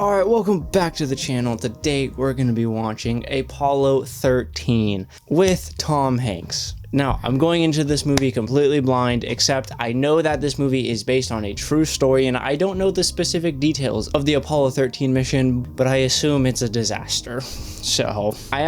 Alright, welcome back to the channel. Today we're going to be watching Apollo 13 with Tom Hanks. Now, I'm going into this movie completely blind, except I know that this movie is based on a true story, and I don't know the specific details of the Apollo 13 mission, but I assume it's a disaster. So, I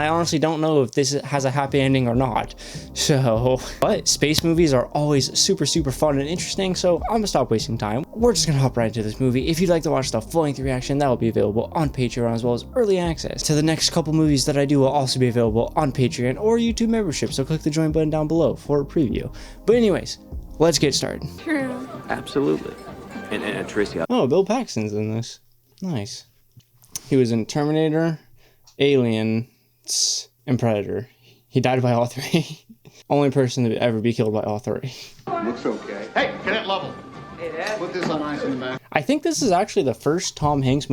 honestly don't know if this has a happy ending or not. So, but space movies are always super fun and interesting, so I'm gonna stop wasting time. We're just gonna hop right into this movie. If you'd like to watch the full-length reaction, that will be available on Patreon, as well as early access to the next couple movies that I do will also be available on Patreon or YouTube membership, so click the join button down below for a preview. But anyways, let's get started. True. Absolutely. And Tracy. Oh, Bill Paxton's in this. Nice. He was in Terminator, Aliens, and Predator. He died by all three. Only person to ever be killed by all three. Looks okay. Hey, cadet level. Hey, Dad. Put this on ice in the back. I think this is actually the first Tom Hanks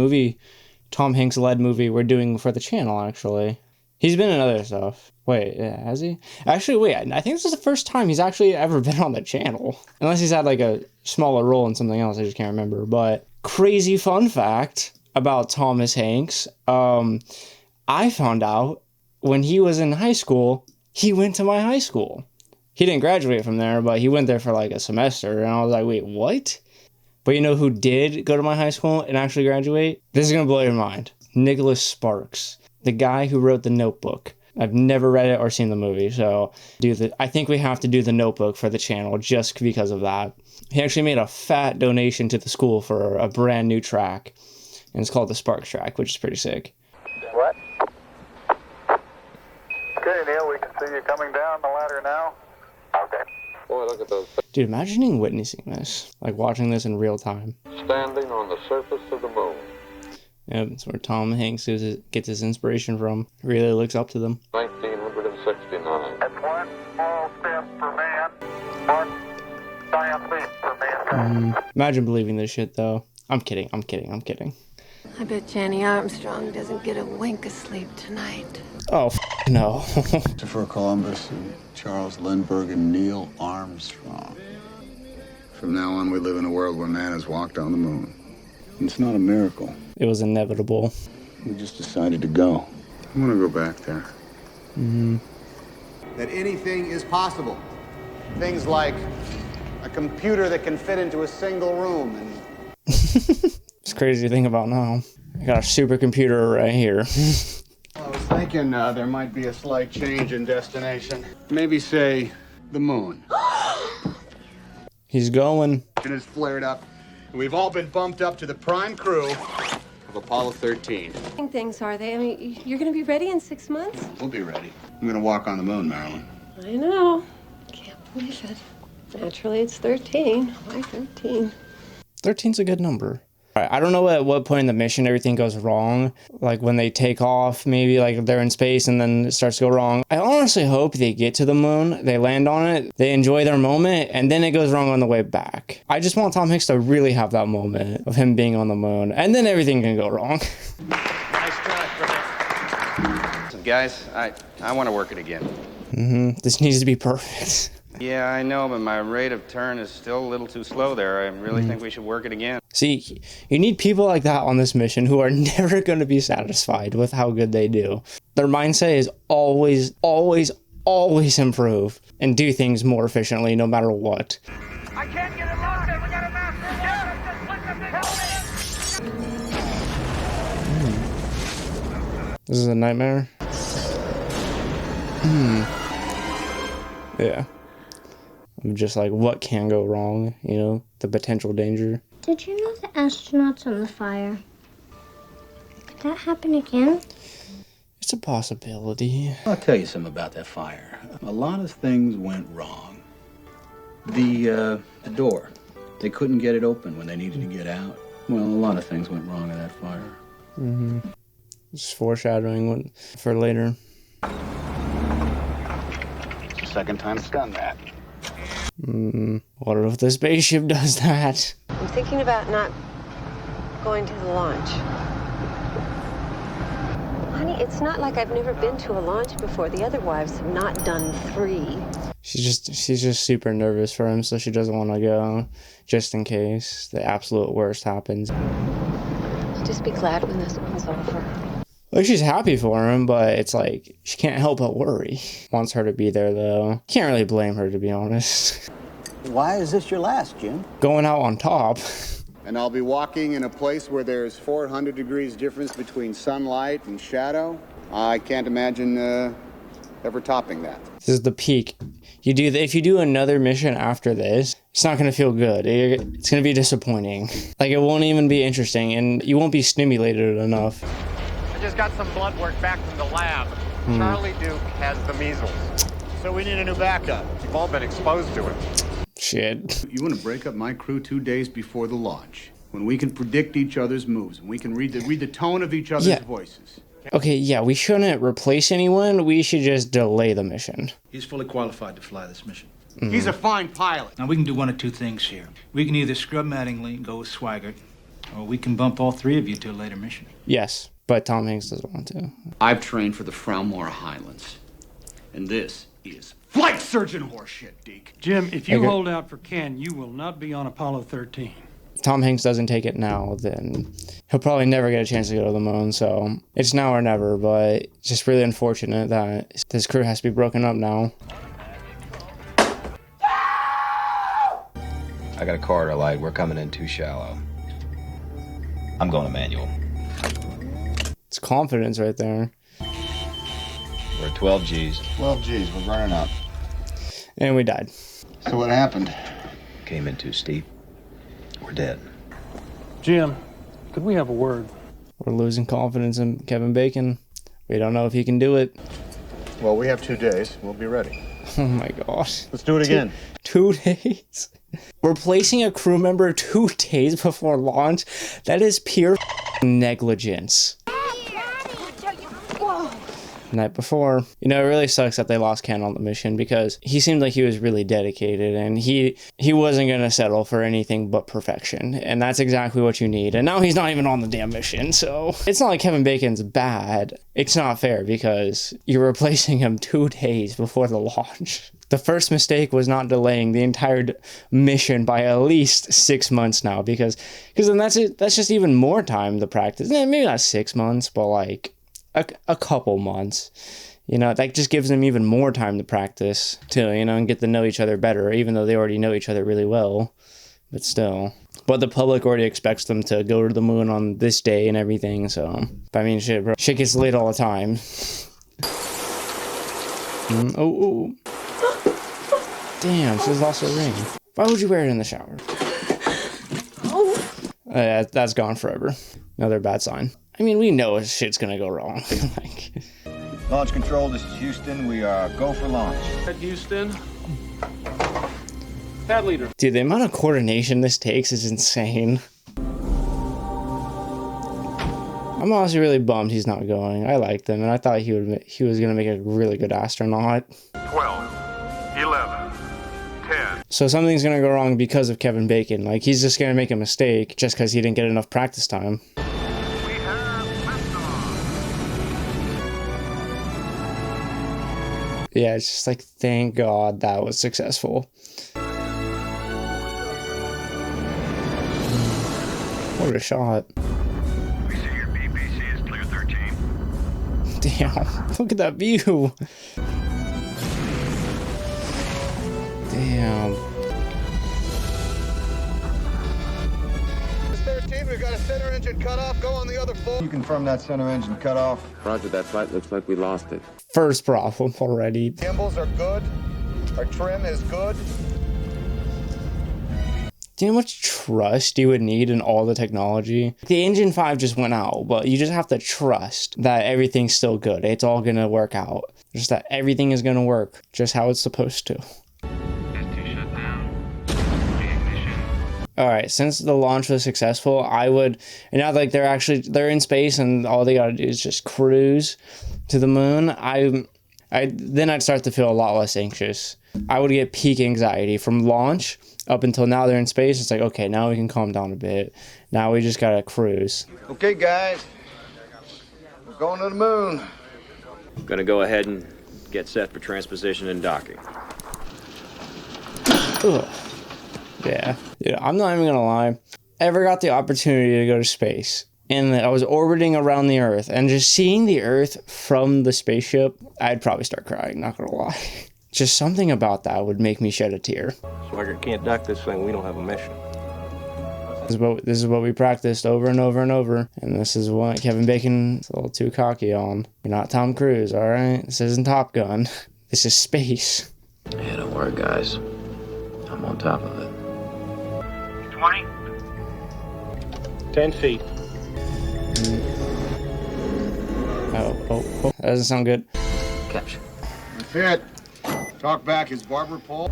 led movie we're doing for the channel, actually. He's been in other stuff. Wait, has he? Actually, wait, I think this is the first time he's actually ever been on the channel. Unless he's had like a smaller role in something else, I just can't remember. But crazy fun fact about Thomas Hanks. I found out when he was in high school, he went to my high school. He didn't graduate from there, but he went there for like a semester. And I was like, wait, what? But you know who did go to my high school and actually graduate? This is going to blow your mind. Nicholas Sparks. The guy who wrote The Notebook. I've never read it or seen the movie, so I think we have to do The Notebook for the channel just because of that. He actually made a fat donation to the school for a brand new track, and it's called the Sparks track, which is pretty sick. What? Okay, Neil, we can see you coming down the ladder now. Okay. Boy, look at those. Dude, imagining witnessing this, like watching this in real time. Standing on the surface of the moon. Yep, that's where Tom Hanks gets his inspiration from. Really looks up to them. 1969. That's one small step for man, one giant leap for mankind. Imagine believing this shit, though. I'm kidding. I bet Jenny Armstrong doesn't get a wink of sleep tonight. Oh, no. Christopher Columbus and Charles Lindbergh and Neil Armstrong. From now on, we live in a world where man has walked on the moon. It's not a miracle. It was inevitable. We just decided to go. I want to go back there. That anything is possible. Things like a computer that can fit into a single room. And It's crazy to think about now. I got a supercomputer right here. I was thinking there might be a slight change in destination. Maybe say the moon. He's going. It has flared up. And we've all been bumped up to the prime crew of Apollo 13. Things, are they? I mean, you're going to be ready in 6 months? We'll be ready. I'm going to walk on the moon, Marilyn. I know. Can't believe it. Naturally, it's 13. Why 13? 13's a good number. I don't know at what point in the mission everything goes wrong. Like when they take off, maybe like they're in space and then it starts to go wrong. I honestly hope they get to the moon, they land on it, they enjoy their moment, and then it goes wrong on the way back. I just want Tom Hanks to really have that moment of him being on the moon, and then everything can go wrong. Nice try, Chris. Guys, I want to work it again. This needs to be perfect. Yeah, I know, but my rate of turn is still a little too slow there. I really think we should work it again. See, you need people like that on this mission who are never going to be satisfied with how good they do. Their mindset is always improve and do things more efficiently no matter what. I can't get it loaded. We got a master. This is a nightmare. Yeah. I'm just like, what can go wrong? You know, the potential danger. Did you know the astronauts on the fire? Could that happen again? It's a possibility. I'll tell you something about that fire. A lot of things went wrong. The door. They couldn't get it open when they needed to get out. Well, a lot of things went wrong in that fire. Just foreshadowing for later. It's the second time it's done that. What if the spaceship does that? I'm thinking about not going to the launch. Honey, it's not like I've never been to a launch before. The other wives have not done 3. She's just super nervous for him, so she doesn't want to go, just in case the absolute worst happens. I'll Just be glad when this one's over. Like, she's happy for him, but it's like, she can't help but worry. Wants her to be there, though. Can't really blame her, to be honest. Why is this your last, Jim? Going out on top. And I'll be walking in a place where there's 400 degrees difference between sunlight and shadow. I can't imagine ever topping that. This is the peak. If you do another mission after this, it's not going to feel good. It's going to be disappointing. Like, it won't even be interesting, and you won't be stimulated enough. I just got some blood work back from the lab. Charlie Duke has the measles. So we need a new backup. You've all been exposed to it. Shit. You want to break up my crew 2 days before the launch, when we can predict each other's moves, and we can read the tone of each other's voices. Okay, yeah, we shouldn't replace anyone. We should just delay the mission. He's fully qualified to fly this mission. He's a fine pilot. Now, we can do one of two things here. We can either scrub Mattingly and go with Swigert, or we can bump all three of you to a later mission. Yes, but Tom Hanks doesn't want to. I've trained for the Fraumora Highlands, and this is flight surgeon horseshit, Deke. Jim, if you hold out for Ken, you will not be on Apollo 13. Tom Hanks doesn't take it now, then he'll probably never get a chance to go to the moon, so it's now or never, but it's just really unfortunate that this crew has to be broken up now. I got a corridor light. We're coming in too shallow. I'm going to manual. It's confidence right there. We're at 12 Gs. 12 Gs, we're running up. And we died. So what happened? Came in too steep. We're dead. Jim, could we have a word? We're losing confidence in Kevin Bacon. We don't know if he can do it. Well, we have 2 days. We'll be ready. Oh my gosh. Let's do it again. 2 days? Replacing a crew member 2 days before launch? That is pure negligence. Night before. You know, it really sucks that they lost Ken on the mission because he seemed like he was really dedicated and he wasn't going to settle for anything but perfection. And that's exactly what you need. And now he's not even on the damn mission. So it's not like Kevin Bacon's bad. It's not fair because you're replacing him 2 days before the launch. The first mistake was not delaying the entire mission by at least 6 months now because then that's just even more time to practice. Maybe not 6 months, but like a couple months, you know, that just gives them even more time to practice to, you know, and get to know each other better, even though they already know each other really well, but still. But the public already expects them to go to the moon on this day and everything, so, I mean, shit, bro. Shit gets late all the time. Oh. Damn, she's lost her ring. Why would you wear it in the shower? That's gone forever. Another bad sign. I mean, we know shit's gonna go wrong. Like, Launch control, this is Houston. We are go for launch. At Houston. Pad leader. Dude, the amount of coordination this takes is insane. I'm honestly really bummed he's not going. I liked him, and I thought he was gonna make a really good astronaut. 12, 11, 10. So something's gonna go wrong because of Kevin Bacon. Like, he's just gonna make a mistake just because he didn't get enough practice time. Yeah, it's just like, thank God that was successful. What a shot. We see your BPC is clear 13. Damn, look at that view. Damn. 13, we've got a center engine cut off. Go on the other 4. You confirm that center engine cut off. Roger, that flight looks like we lost it. First problem already. Gimbals are good. Our trim is good. Do you know how much trust you would need in all the technology? The engine 5 just went out, but you just have to trust that everything's still good. It's all gonna work out. Just that everything is gonna work just how it's supposed to. Alright, since the launch was successful, I would, and now like they're in space and all they gotta do is just cruise to the moon, then I'd start to feel a lot less anxious. I would get peak anxiety from launch up until now they're in space. It's like, okay, now we can calm down a bit. Now we just gotta cruise. Okay, guys. We're going to the moon. I'm gonna go ahead and get set for transposition and docking. Ugh. Yeah, I'm not even gonna lie. Ever got the opportunity to go to space, and I was orbiting around the Earth, and just seeing the Earth from the spaceship, I'd probably start crying, not gonna lie. Just something about that would make me shed a tear. Swagger can't dock this thing, we don't have a mission. This is what we practiced over and over and over, and this is what Kevin Bacon's a little too cocky on. You're not Tom Cruise, alright? This isn't Top Gun. This is space. Yeah, don't worry, guys. I'm on top of it. 20. 10 feet. Oh, that doesn't sound good. Capture. That's it. Talk back his barber pole.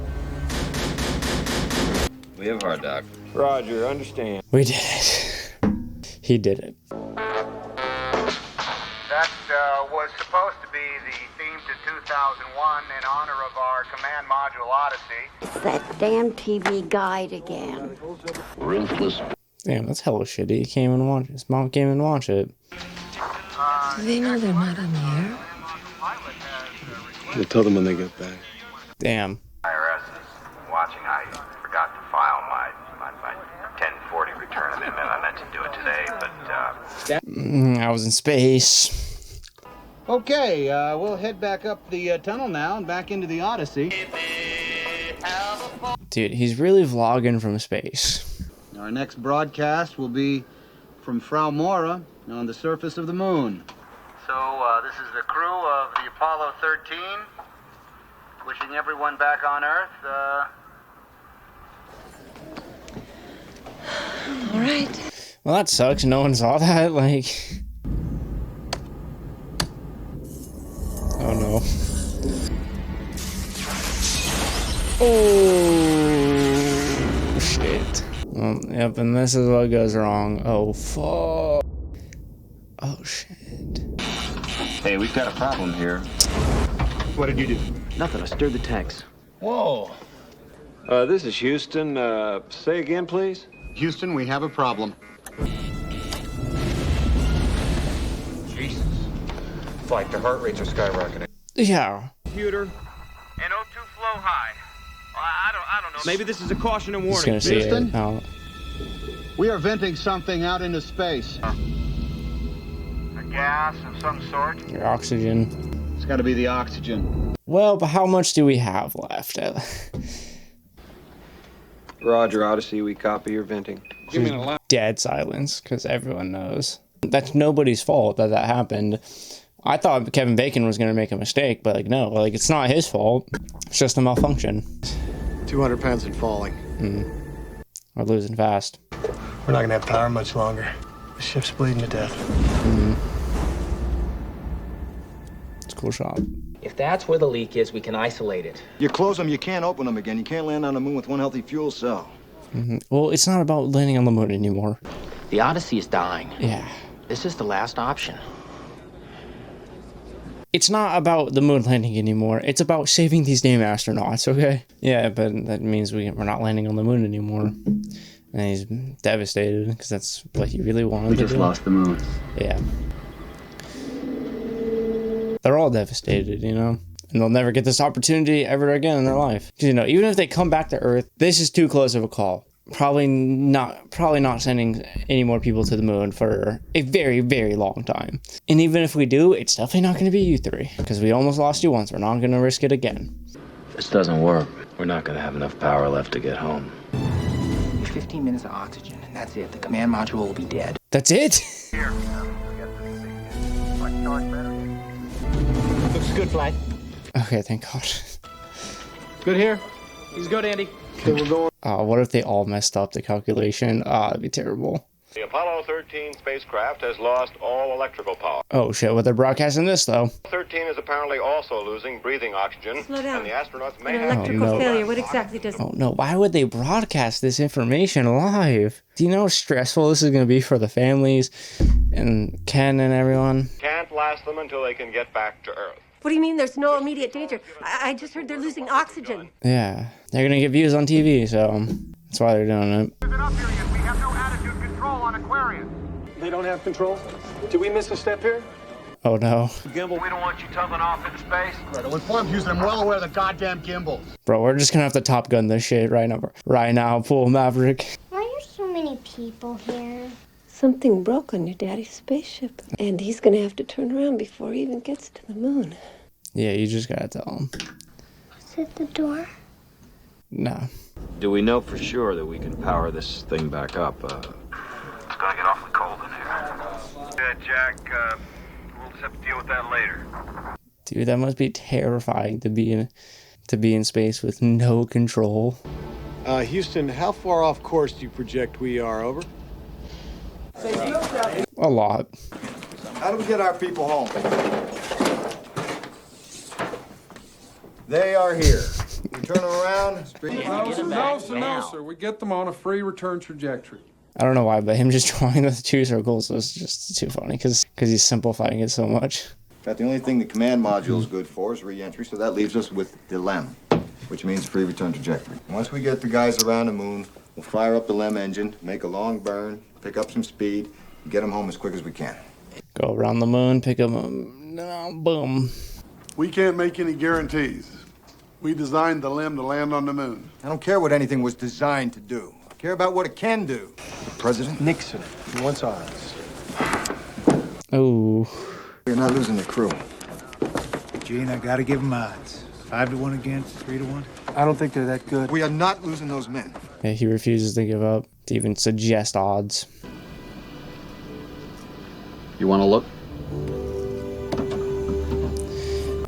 We have hard dock. Roger, understand. We did it. He did it. That was supposed to be the theme to 2001 in honor of our command module Odyssey. It's that damn TV guide again. Ruthless. Damn, that's hella shitty. He came and watched it. His mom came and watched it. Do they know they're not on the air? We'll tell them when they get back. Damn. IRS is watching. I forgot to file my 1040 return amendment. I meant to do it today, but I was in space. Okay, we'll head back up the tunnel now and back into the Odyssey. Dude, he's really vlogging from space. Our next broadcast will be from Frau Mora on the surface of the moon. So, this is the crew of the Apollo 13, wishing everyone back on Earth, All right. Well, that sucks. No one saw that. Like, oh no. Oh shit. Yep, and this is what goes wrong. Oh fuck. Oh shit. Hey, we've got a problem here. What did you do? Nothing, I stirred the tanks. Whoa. This is Houston. Say again, please. Houston, we have a problem. Jesus. Flight, the heart rates are skyrocketing. Yeah. Computer. And O2 flow high. I don't know. Maybe this is a caution and Just warning. gonna see Houston? it. Oh. We are venting something out into space. A gas of some sort. Your oxygen. It's got to be the oxygen. Well, but how much do we have left? Roger, Odyssey, we copy your venting. Dead silence, because everyone knows. That's nobody's fault that happened. I thought Kevin Bacon was going to make a mistake, but like, no, like, it's not his fault. It's just a malfunction. 200 pounds and falling. We're losing fast. We're not gonna have power much longer. The ship's bleeding to death. It's a cool shot. If that's where the leak is, we can isolate it. You close them, you can't open them again. You can't land on the moon with one healthy fuel cell. Well, it's not about landing on the moon anymore. The Odyssey is dying. Yeah. This is the last option. It's not about the moon landing anymore. It's about saving these damn astronauts, okay? Yeah, but that means we're not landing on the moon anymore. And he's devastated, because that's what he really wanted to do. We just lost the moon. Yeah. They're all devastated, you know? And they'll never get this opportunity ever again in their life. 'Cause, you know, even if they come back to Earth, this is too close of a call. Probably not sending any more people to the moon for a very, very long time. And even if we do, it's definitely not going to be you three. Because we almost lost you once. We're not going to risk it again. If this doesn't work, we're not gonna have enough power left to get home. 15 minutes of oxygen, and that's it. The command module will be dead. That's it? Looks good, Flight. Okay, thank God. Good here. He's good, Andy. Okay, we're going. What if they all messed up the calculation? That'd be terrible. The Apollo 13 spacecraft has lost all electrical power. Oh shit, well, they're broadcasting this though. 13 is apparently also losing breathing oxygen. Slow down. And the astronauts may An have electrical failure. What exactly does... Oh no, why would they broadcast this information live? Do you know how stressful this is going to be for the families and Ken and everyone? Can't last them until they can get back to Earth. What do you mean there's no immediate danger? I just heard they're losing oxygen. Yeah, they're going to get views on TV, so that's why they're doing it. We have no attitude control on Aquarius. They don't have control? Did we miss a step here? Oh no. Gimbal. We don't want you tugging off into space. Right, I'll inform Houston, I'm well aware of the goddamn gimbals. Bro, we're just going to have to Top Gun this shit right now. Right now, pull Maverick. Why are so many people here? Something broke on your daddy's spaceship. And he's gonna have to turn around before he even gets to the moon. Yeah, you just gotta tell him. Is it the door? No. Do we know for sure that we can power this thing back up? It's gonna get awfully cold in here. Yeah, Jack, we'll just have to deal with that later. Dude, that must be terrifying to be in space with no control. Houston, how far off course do you project we are? Over. A lot. How do we get our people home? They are here. We turn them around. No, sir. We get them on a free return trajectory. I don't know why, but him just drawing the 2 circles was just too funny because he's simplifying it so much. In fact, the only thing the command module is good for is re-entry, so that leaves us with the LEM, which means free return trajectory. Once we get the guys around the moon, we'll fire up the LEM engine, make a long burn, pick up some speed, and get them home as quick as we can. Go around the moon, pick up boom. We can't make any guarantees. We designed the LEM to land on the moon. I don't care what anything was designed to do. I care about what it can do. President Nixon, he wants odds. Oh. You're not losing the crew. Gene, I gotta give him odds. 5 to 1 against 3 to 1. I don't think they're that good. We are not losing those men. Yeah, he refuses to give up, to even suggest odds. You want to look?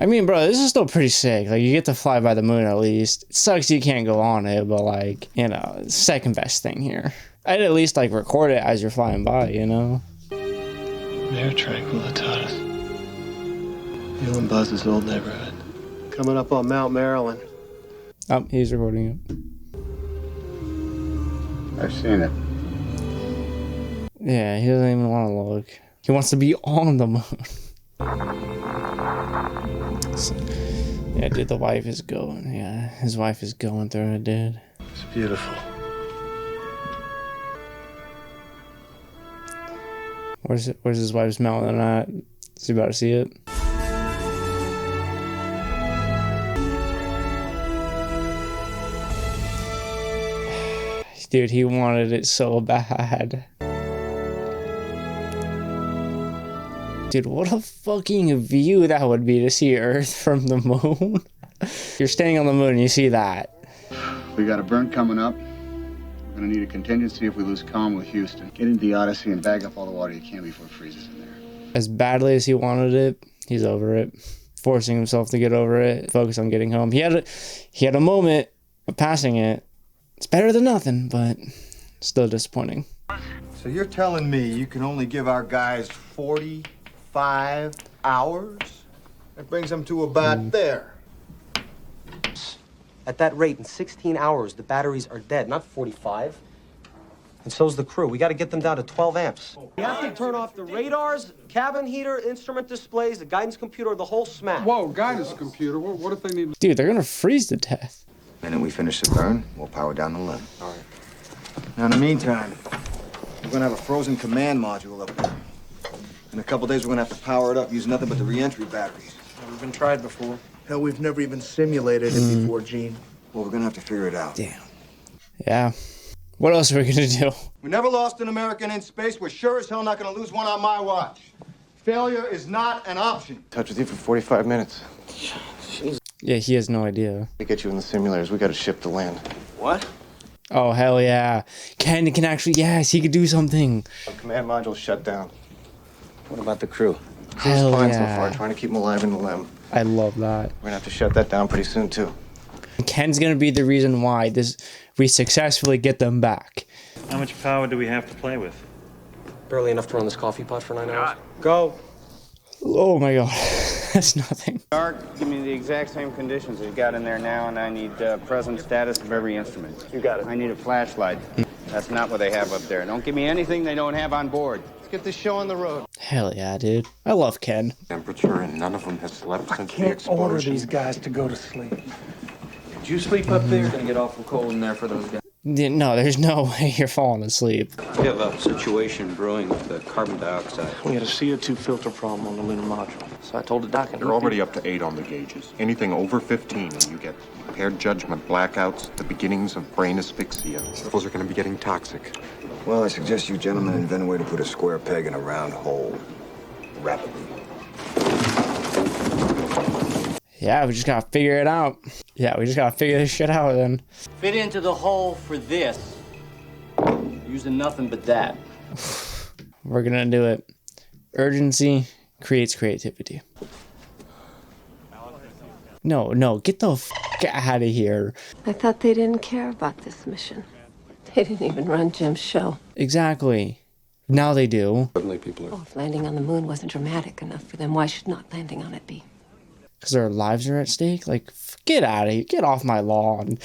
I mean, bro, this is still pretty sick. Like, you get to fly by the moon at least. It sucks you can't go on it, but, like, you know, second best thing here. I'd at least, like, record it as you're flying by, you know? Air Tranquilitatis. You and Buzz's old neighborhood. Coming up on Mount Maryland. Oh, he's recording it. I've seen it. Yeah, he doesn't even want to look. He wants to be on the moon. So, yeah, dude, the wife is going. Yeah, his wife is going through it, dude. It's beautiful. Where's his wife's mouth at? Is he about to see it? Dude, he wanted it so bad. Dude, what a fucking view that would be to see Earth from the moon. You're standing on the moon and you see that. We got a burn coming up. We're gonna need a contingency if we lose comm with Houston. Get into the Odyssey and bag up all the water you can before it freezes in there. As badly as he wanted it, he's over it. Forcing himself to get over it, focus on getting home. He had a moment of passing it. It's better than nothing, but still disappointing. So you're telling me you can only give our guys 45 hours? That brings them to about there. At that rate, in 16 hours, the batteries are dead, not 45. And so's the crew. We got to get them down to 12 amps. We have to turn off the radars, cabin heater, instrument displays, the guidance computer, the whole smack. Whoa, guidance computer. What if they need... Dude, they're gonna freeze to death. And then we finish the burn, we'll power down the LEM. All right. Now, in the meantime, we're gonna have a frozen command module up there. In a couple days, we're gonna have to power it up using nothing but the re-entry batteries. We've been tried before. Hell, we've never even simulated it before, Gene. Well, we're gonna have to figure it out. Damn. Yeah. What else are we gonna do? We never lost an American in space. We're sure as hell not gonna lose one on my watch. Failure is not an option. Touch with you for 45 minutes. Yeah, he has no idea. To get you in the simulators, we gotta ship to land. What? Oh, hell yeah. Ken can actually, yes, he could do something. The command module's shut down. What about the crew? Hell fine yeah. so far, trying to keep them alive in the LEM. I love that. We're gonna have to shut that down pretty soon, too. Ken's gonna be the reason why we successfully get them back. How much power do we have to play with? Barely enough to run this coffee pot for 9 hours. Go. Oh my god. That's nothing. Dark, give me the exact same conditions you got in there now, and I need present status of every instrument. You got it. I need a flashlight. That's not what they have up there. Don't give me anything they don't have on board. Let's get this show on the road. Hell yeah, dude. I love Ken. Temperature, and none of them has slept since the Can't explosion. order these guys to go to sleep. Did you sleep up there? It's gonna get awful cold in there for those guys. No, there's no way you're falling asleep. We have a situation brewing with the carbon dioxide. We had a CO2 filter problem on the lunar module. So I told the doc. You're already up to 8 on the gauges. Anything over 15 and you get impaired judgment, blackouts, the beginnings of brain asphyxia. Levels are going to be getting toxic. Well, I suggest you gentlemen invent a way to put a square peg in a round hole. Rapidly. Yeah, we just gotta figure it out. Yeah, we just gotta figure this shit out then. Fit into the hole for this. Using nothing but that. We're gonna do it. Urgency creates creativity. No, get the f out of here. I thought they didn't care about this mission. They didn't even run Jim's show. Exactly. Now they do. Suddenly people are... Oh, if landing on the moon wasn't dramatic enough for them, why should not landing on it be? Because their lives are at stake? Like, get out of here. Get off my lawn.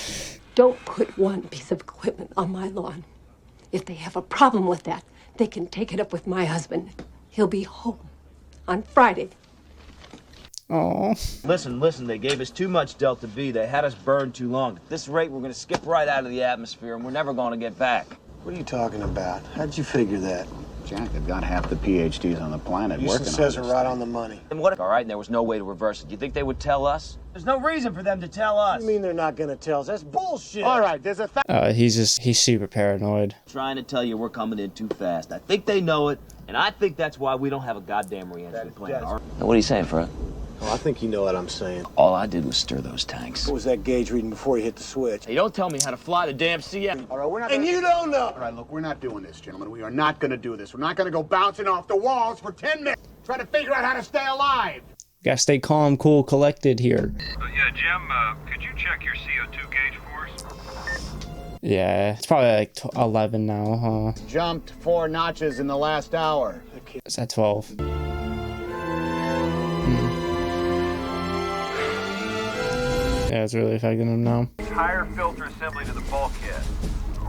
Don't put one piece of equipment on my lawn. If they have a problem with that, they can take it up with my husband. He'll be home on Friday. Oh. Listen, they gave us too much Delta V. They had us burned too long. At this rate, we're going to skip right out of the atmosphere, and we're never going to get back. What are you talking about? How'd you figure that? Jack, they've got half the PhDs on the planet Houston working says on it this right thing. on the money. And what? All right, and there was no way to reverse it. Do you think they would tell us? There's no reason for them to tell us. You mean they're not going to tell us? That's bullshit. All right, there's a He's super paranoid. Trying to tell you we're coming in too fast. I think they know it, and I think that's why we don't have a goddamn re-entry plan. Now, what are you saying, Fred? Oh, I think you know what I'm saying. All I did was stir those tanks. What was that gauge reading before you hit the switch? Hey, don't tell me how to fly the damn CM. All right, we're not And you don't know. All right, look, we're not doing this, gentlemen. We are not going to do this. We're not going to go bouncing off the walls for 10 minutes trying to figure out how to stay alive. Gotta stay calm, cool, collected here. Yeah, Jim, could you check your CO2 gauge for us? Yeah, it's probably like 11 now, huh? Jumped 4 notches in the last hour. Is that 12? Yeah, it's really affecting him now. Entire filter assembly to the bulkhead.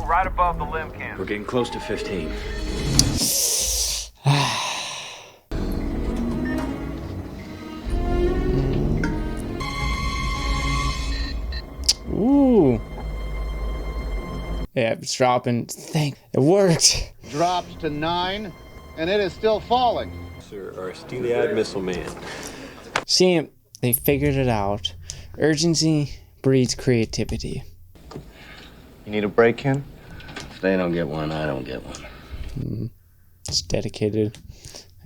Right above the limb cannon. We're getting close to 15. Ooh. Yeah, it's dropping. It worked. Dropped to 9, and it is still falling. Sir, our steely-eyed missile man. See, they figured it out. Urgency breeds creativity. You need a break, Ken? If they don't get one, I don't get one. It's dedicated.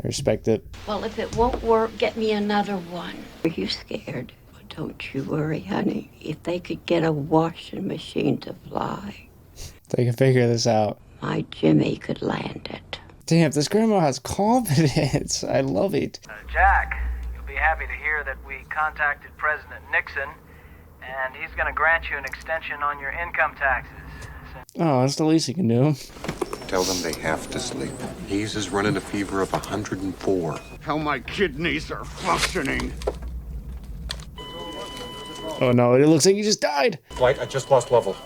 I respect it. Well, if it won't work, get me another one. Are you scared? Well, don't you worry, honey. If they could get a washing machine to fly, They can figure this out. my Jimmy could land it. Damn, this grandma has confidence. I love it. Jack, you'll be happy to hear that we contacted President Nixon, and he's going to grant you an extension on your income taxes. Oh, that's the least you can do. Tell them they have to sleep. Hayes is running a fever of 104. How my kidneys are functioning. Oh no, it looks like he just died. Flight, I just lost level.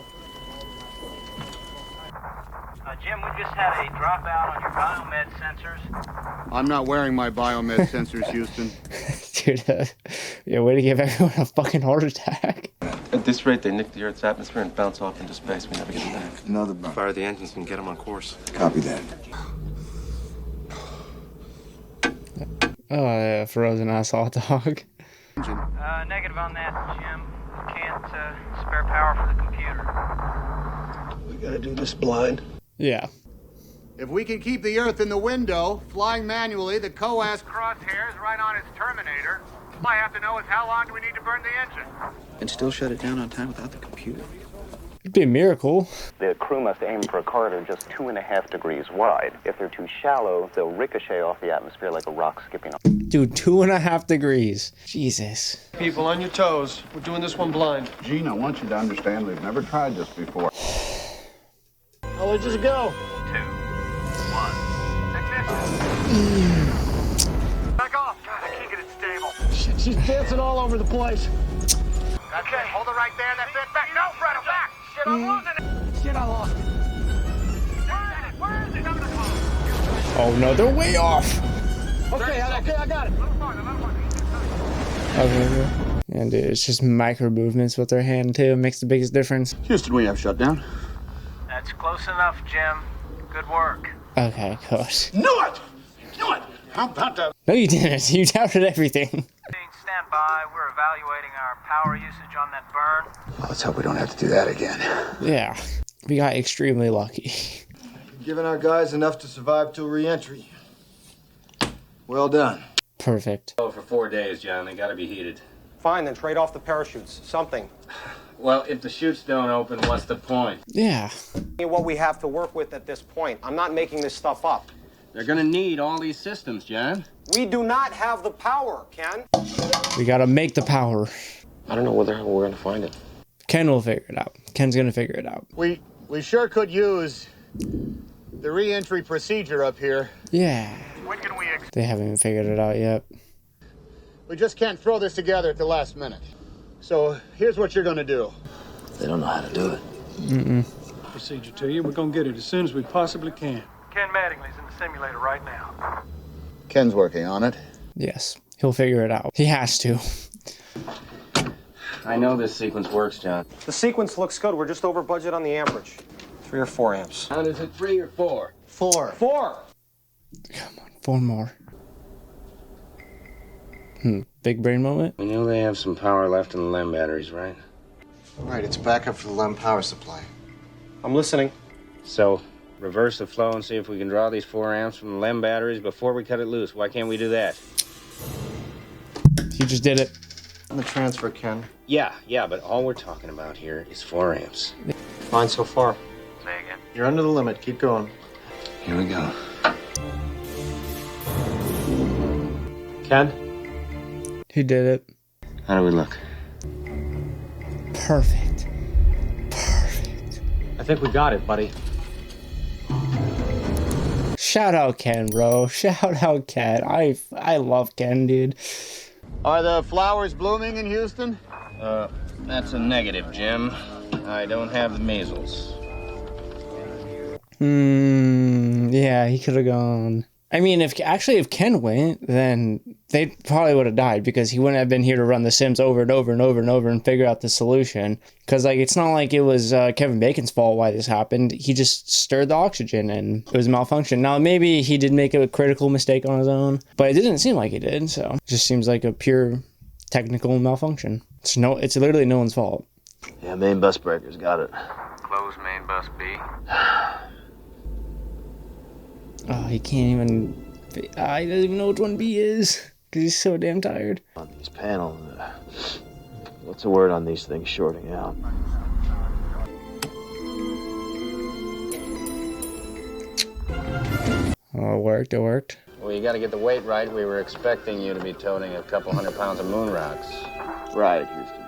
Jim, we just had a dropout on your biomed sensors. I'm not wearing my biomed sensors, Houston. Dude, yeah, way to give everyone a fucking heart attack. At this rate, they nick the Earth's atmosphere and bounce off into space. We never get them back. Another bomb. Fire the engines and get them on course. Copy that. Oh, yeah, frozen ass hot dog. Negative on that, Jim. Can't spare power for the computer. We gotta do this blind. Yeah. If we can keep the Earth in the window, flying manually, the COAS crosshairs right on its terminator, all I have to know is how long do we need to burn the engine? And still shut it down on time without the computer. It'd be a miracle. The crew must aim for a corridor just 2.5 degrees wide. If they're too shallow, they'll ricochet off the atmosphere like a rock skipping off. Dude, 2.5 degrees. Jesus. People on your toes. We're doing this one blind. Gene, I want you to understand we've never tried this before. I'll let you go. 2, 1, ignition. Back off. God, I can't get it stable. She's dancing all over the place. Okay, hold it right there. That's it. Back. No, Fred, I'm back. Shit, I'm losing it. Shit, I lost it. Where is it? Oh no, they're way off. Okay, I got it. Okay. And dude, it's just micro movements with their hand too. It makes the biggest difference. Houston, we have shutdown. That's close enough, Jim. Good work. Okay, good. Knew it! Knew it! How about that? No, you didn't. You doubted everything. Stand by. We're evaluating our power usage on that burn. Well, let's hope we don't have to do that again. Yeah, we got extremely lucky. Giving our guys enough to survive till re-entry. Well done. Perfect. Oh, for 4 days, John. They gotta be heated. Fine, then trade off the parachutes. Something. Well, if the chutes don't open, what's the point? Yeah. What we have to work with at this point. I'm not making this stuff up. They're gonna need all these systems, John. We do not have the power, Ken. We gotta make the power. I don't know where the hell we're gonna find it. Ken will figure it out. Ken's gonna figure it out. We sure could use the re-entry procedure up here. Yeah. When can we They haven't even figured it out yet. We just can't throw this together at the last minute. So here's what you're gonna do. They don't know how to do it. Mm-mm. Procedure to you. We're gonna get it as soon as we possibly can. Ken Mattingly's in the simulator right now. Ken's working on it. Yes, he'll figure it out. He has to. I know this sequence works, John. The sequence looks good. We're just over budget on the amperage. 3 or 4 amps. John, is it 3 or 4? 4. 4. Come on, 4 more. Big brain moment. We know they have some power left in the LEM batteries, right? Right, it's backup for the LEM power supply. I'm listening. So, reverse the flow and see if we can draw these 4 amps from the LEM batteries before we cut it loose. Why can't we do that? You just did it. On the transfer, Ken. Yeah, but all we're talking about here is 4 amps. Fine so far. Say again. You're under the limit. Keep going. Here we go. Ken? He did it. How do we look? Perfect. Perfect. I think we got it, buddy. Shout out Ken, bro. Shout out Ken. I love Ken, dude. Are the flowers blooming in Houston? That's a negative, Jim. I don't have the measles. Yeah, he could have gone. I mean, if Ken went, then they probably would have died because he wouldn't have been here to run the Sims over and over and over and over and figure out the solution. Because, like, it's not like it was Kevin Bacon's fault why this happened. He just stirred the oxygen and it was a malfunction. Now, maybe he did make a critical mistake on his own, but it didn't seem like he did, so it just seems like a pure technical malfunction. It's literally no one's fault. Yeah, main bus breaker's got it. Close main bus B. Oh, he can't even... he doesn't even know which one B is because he's so damn tired. On these panels, what's the word on these things shorting out? Oh, it worked. Well, you gotta get the weight right. We were expecting you to be toting a couple 100 pounds of moon rocks. Right, Houston.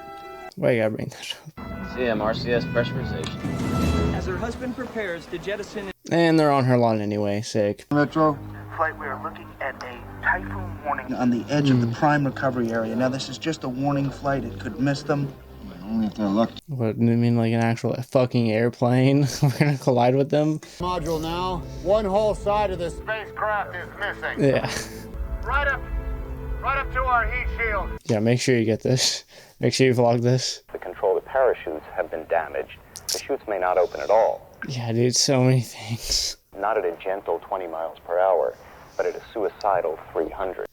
Why you gotta bring that up? RCS pressurization. As her husband prepares to jettison... And they're on her lawn anyway, sick. Metro? Flight, we are looking at a typhoon warning on the edge of the prime recovery area. Now, this is just a warning flight. It could miss them. Only if they're lucky. What, do you mean like an actual fucking airplane? We're gonna collide with them? Module now. One whole side of the spacecraft is missing. Yeah. Right up to our heat shield. Yeah, make sure you get this. Make sure you vlog this. The control the parachutes have been damaged. The chutes may not open at all. Yeah, dude, so many things. Not at a gentle 20 miles per hour, but at a suicidal 300.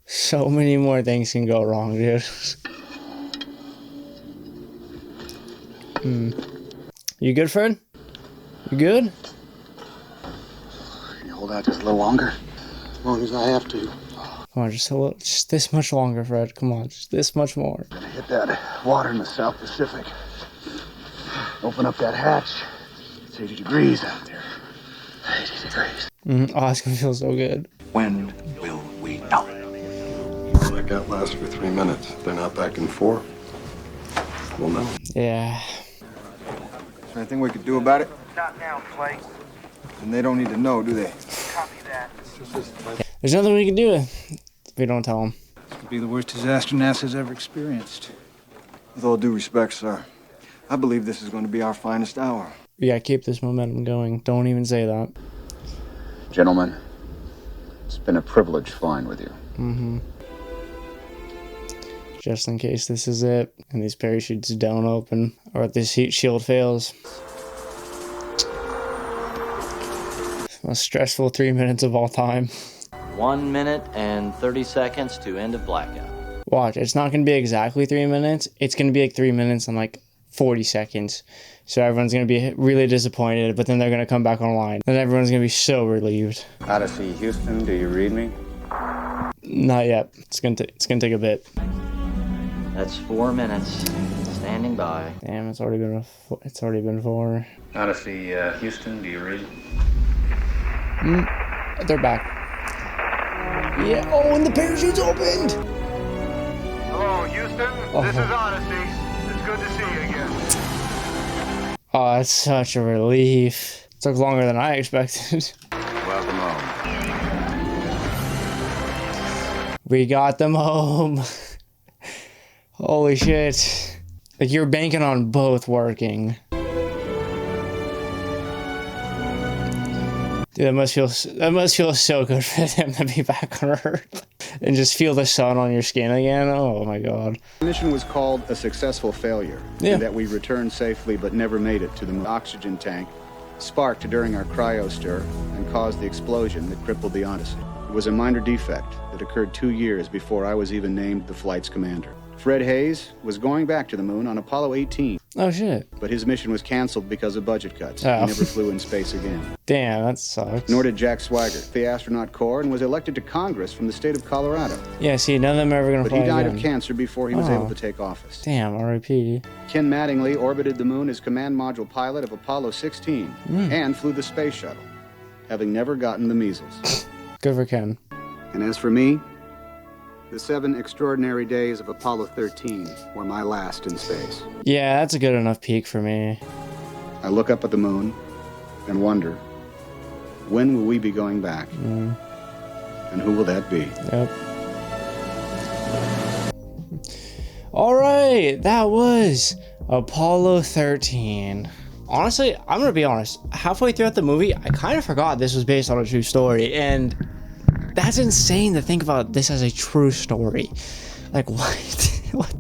So many more things can go wrong, dude. You good, Fred? You good? Can you hold out just a little longer? As long as I have to. Come on, just this much longer, Fred. Come on, just this much more. Gonna hit that water in the South Pacific. Open up that hatch. It's 80 degrees out there. 80 degrees. Oh, it's gonna feel so good. When will we know? Blackout lasts for 3 minutes. If they're not back in 4, we'll know. Yeah. Is there anything we could do about it? Not now, Clay. And they don't need to know, do they? Copy that. There's nothing we can do if we don't tell them. This could be the worst disaster NASA's ever experienced. With all due respect, sir, I believe this is going to be our finest hour. We gotta keep this momentum going. Don't even say that. Gentlemen, it's been a privilege flying with you. Just in case this is it, and these parachutes don't open, or if this heat shield fails. Most stressful 3 minutes of all time. 1 minute and 30 seconds to end of blackout. Watch, it's not going to be exactly 3 minutes. It's going to be like 3 minutes and like 40 seconds. So everyone's going to be really disappointed, but then they're going to come back online. And everyone's going to be so relieved. Odyssey, Houston, do you read me? Not yet. It's going to take a bit. That's 4 minutes. Standing by. Damn, it's already been 4. Odyssey, Houston, do you read? They're back. Yeah. Oh, and the parachute's opened. Hello, Houston. This is Odyssey. It's good to see you again. Oh, it's such a relief. It took longer than I expected. Welcome home. We got them home. Holy shit. Like, you're banking on both working. Dude, that must feel so good for them to be back on Earth and just feel the sun on your skin again. Oh my god. The mission was called a successful failure. Yeah. In that we returned safely but never made it to the oxygen tank, sparked during our cryostir, and caused the explosion that crippled the Odyssey. It was a minor defect that occurred 2 years before I was even named the flight's commander. Fred Hayes was going back to the moon on Apollo 18. Oh shit. But his mission was canceled because of budget cuts. Oh. He never flew in space again. Damn, that sucks. Nor did Jack Swigert, the astronaut corps, and was elected to Congress from the state of Colorado. Yeah, see, none of them are ever gonna But fly he died again. of cancer before he was able to take office. Damn, R.I.P. Ken Mattingly orbited the moon as command module pilot of Apollo 16 and flew the space shuttle, having never gotten the measles. Good for Ken. And as for me, the 7 extraordinary days of Apollo 13 were my last in space. Yeah, that's a good enough peak for me. I look up at the moon and wonder, when will we be going back? And who will that be? Yep. All right, that was Apollo 13. Honestly, I'm gonna be honest. Halfway throughout the movie, I kind of forgot this was based on a true story, and that's insane to think about this as a true story. Like, what?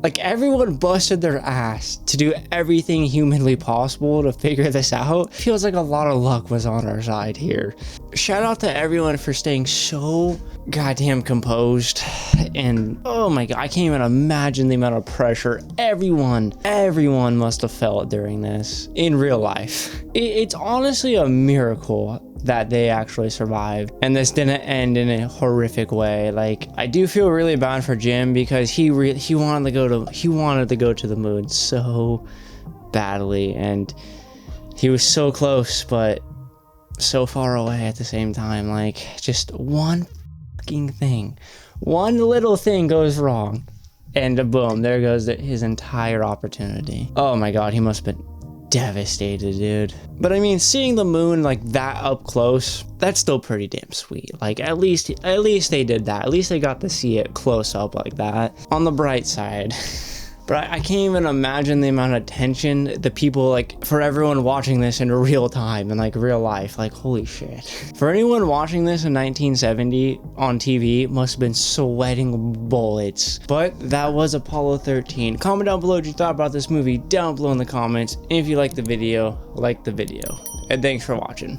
Like, everyone busted their ass to do everything humanly possible to figure this out. Feels like a lot of luck was on our side here. Shout out to everyone for staying so goddamn composed. And oh my god, I can't even imagine the amount of pressure everyone must have felt during this in real life. It's honestly a miracle that they actually survived and this didn't end in a horrific way. Like, I do feel really bad for Jim because he wanted to go to the moon so badly, and he was so close but so far away at the same time. Like, just one fucking thing, one little thing goes wrong and boom, there goes his entire opportunity. Oh my god, he must have been devastated, dude. But I mean, seeing the moon like that up close, that's still pretty damn sweet. Like, at least they did that. At least they got to see it close up like that. On the bright side. But I can't even imagine the amount of tension the people, like, for everyone watching this in real time and like real life. Like, holy shit. For anyone watching this in 1970 on TV, must have been sweating bullets. But that was Apollo 13. Comment down below what you thought about this movie down below in the comments. And if you liked the video, like the video. And thanks for watching.